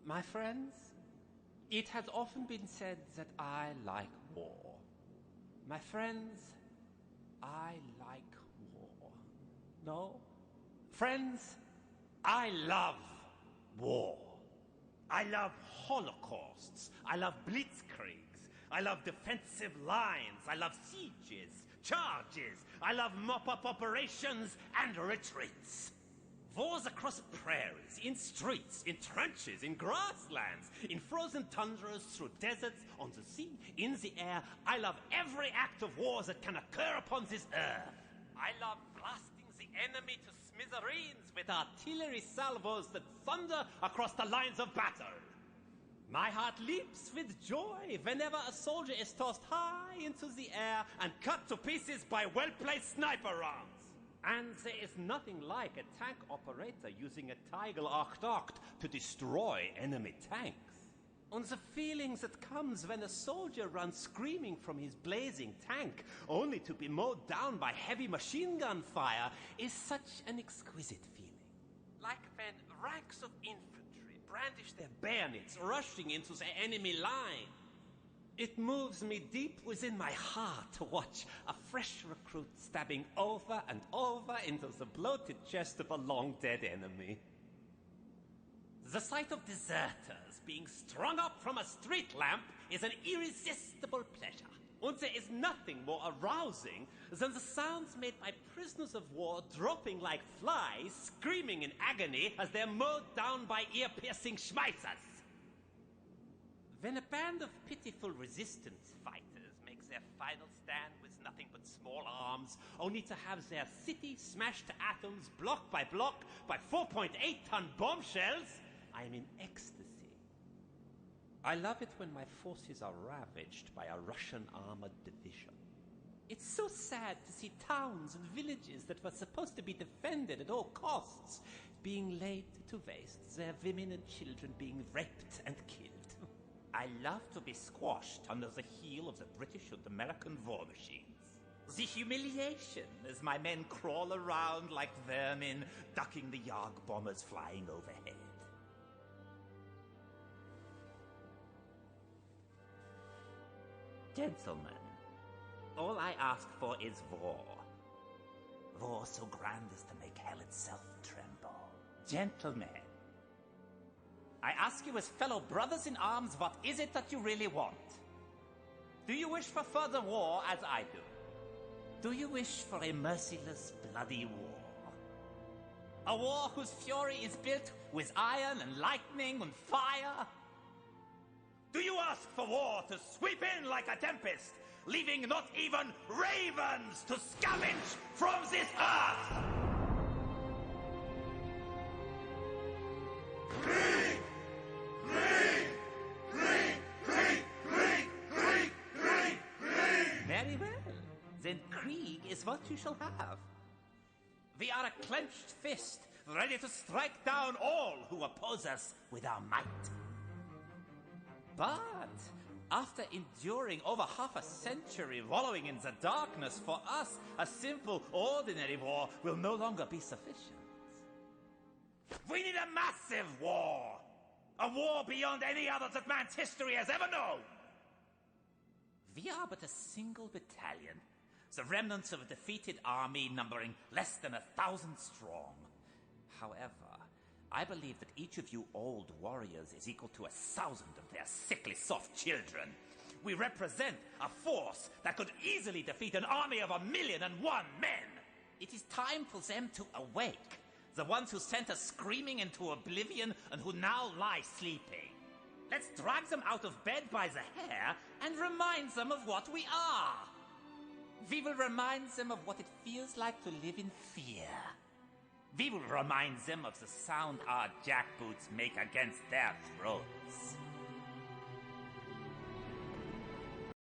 My friends, it has often been said that I like war. My friends, I like war. No? Friends, I love war. I love holocausts. I love blitzkriegs. I love defensive lines. I love sieges, charges. I love mop-up operations and retreats. Wars across prairies, in streets, in trenches, in grasslands, in frozen tundras, through deserts, on the sea, in the air. I love every act of war that can occur upon this earth. I love blasting the enemy to smithereens with artillery salvos that thunder across the lines of battle. My heart leaps with joy whenever a soldier is tossed high into the air and cut to pieces by well-placed sniper rounds. And there is nothing like a tank operator using a Tiger Arc to destroy enemy tanks. And the feeling that comes when a soldier runs screaming from his blazing tank, only to be mowed down by heavy machine gun fire, is such an exquisite feeling. Like when ranks of infantry brandish their bayonets, rushing into the enemy line. It moves me deep within my heart to watch a fresh recruit stabbing over and over into the bloated chest of a long-dead enemy. The sight of deserters being strung up from a street lamp is an irresistible pleasure. And there is nothing more arousing than the sounds made by prisoners of war dropping like flies, screaming in agony as they're mowed down by ear-piercing schmeissers. When a band of pitiful resistance fighters makes their final stand with nothing but small arms, only to have their city smashed to atoms block by 4.8-ton bombshells, I am in ecstasy. I love it when my forces are ravaged by a Russian armored division. It's so sad to see towns and villages that were supposed to be defended at all costs being laid to waste, their women and children being raped and killed. I love to be squashed under the heel of the British and American war machines. The humiliation as my men crawl around like vermin, ducking the Yarg bombers flying overhead. Gentlemen, all I ask for is war. War so grand as to make hell itself tremble. Gentlemen, I ask you as fellow brothers in arms, what is it that you really want? Do you wish for further war as I do? Do you wish for a merciless, bloody war? A war whose fury is built with iron and lightning and fire? Do you ask for war to sweep in like a tempest, leaving not even ravens to scavenge from this earth? Very well. Then Krieg is what you shall have. We are a clenched fist, ready to strike down all who oppose us with our might. But after enduring over half a century wallowing in the darkness, for us, a simple, ordinary war will no longer be sufficient. We need a massive war! A war beyond any other that man's history has ever known! We are but a single battalion, the remnants of a defeated army numbering less than 1,000 strong. However, I believe that each of you old warriors is equal to 1,000 of their sickly soft children. We represent a force that could easily defeat an army of 1,000,001 men. It is time for them to awake, the ones who sent us screaming into oblivion and who now lie sleeping. Let's drag them out of bed by the hair and remind them of what we are. We will remind them of what it feels like to live in fear. We will remind them of the sound our jackboots make against their throats.